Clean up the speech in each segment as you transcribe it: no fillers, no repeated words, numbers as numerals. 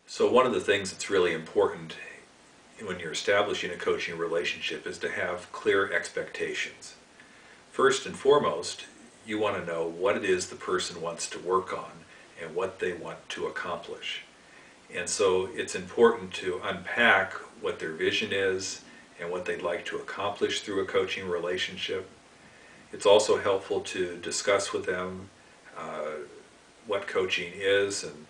So one of the things that's really important when you're establishing a coaching relationship is to have clear expectations. First and foremost, you want to know what it is the person wants to work on and what they want to accomplish. And so it's important to unpack what their vision is and what they'd like to accomplish through a coaching relationship. It's also helpful to discuss with them what coaching is and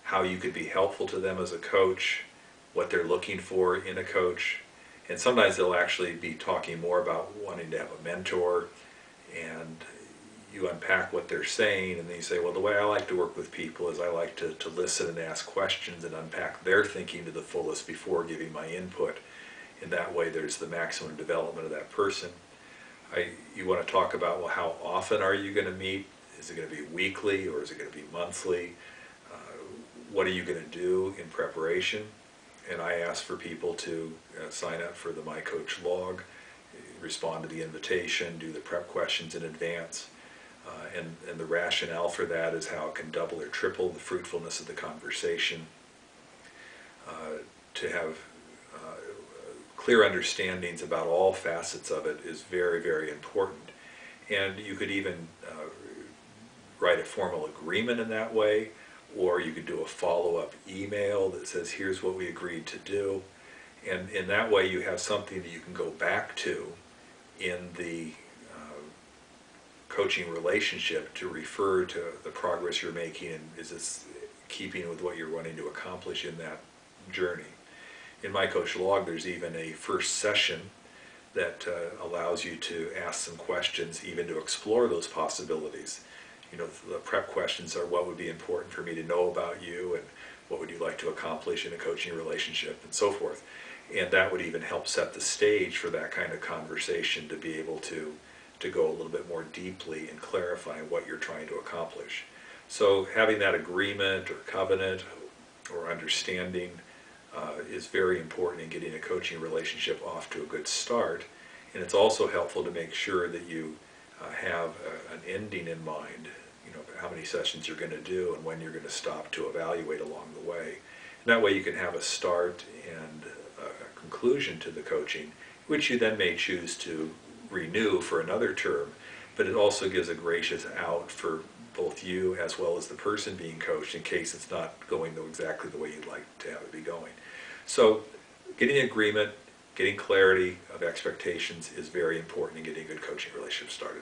how you could be helpful to them as a coach, what they're looking for in a coach. And sometimes they'll actually be talking more about wanting to have a mentor, and you unpack what they're saying, and then you say, well, the way I like to work with people is I like to listen and ask questions and unpack their thinking to the fullest before giving my input. And that way there's the maximum development of that person. You want to talk about, well, how often are you going to meet? Is it going to be weekly or is it going to be monthly? What are you going to do in preparation? And I ask for people to sign up for the My Coach log, respond to the invitation, do the prep questions in advance. And the rationale for that is how it can double or triple the fruitfulness of the conversation. To have clear understandings about all facets of it is very, very important. And you could even write a formal agreement in that way, or you could do a follow-up email that says, here's what we agreed to do. And in that way you have something that you can go back to in the coaching relationship to refer to the progress you're making, and is this keeping with what you're wanting to accomplish in that journey. In My Coach log, there's even a first session that allows you to ask some questions, even to explore those possibilities. You know, the prep questions are, what would be important for me to know about you, and what would you like to accomplish in a coaching relationship, and so forth. And that would even help set the stage for that kind of conversation, to be able to go a little bit more deeply in clarifying what you're trying to accomplish. So having that agreement or covenant or understanding is very important in getting a coaching relationship off to a good start. And it's also helpful to make sure that you have an ending in mind, you know, how many sessions you're going to do and when you're going to stop to evaluate along the way. And that way you can have a start and a conclusion to the coaching, which you then may choose to renew for another term, but it also gives a gracious out for both you as well as the person being coached in case it's not going exactly the way you'd like to have it be going. So getting agreement, getting clarity of expectations is very important in getting a good coaching relationship started.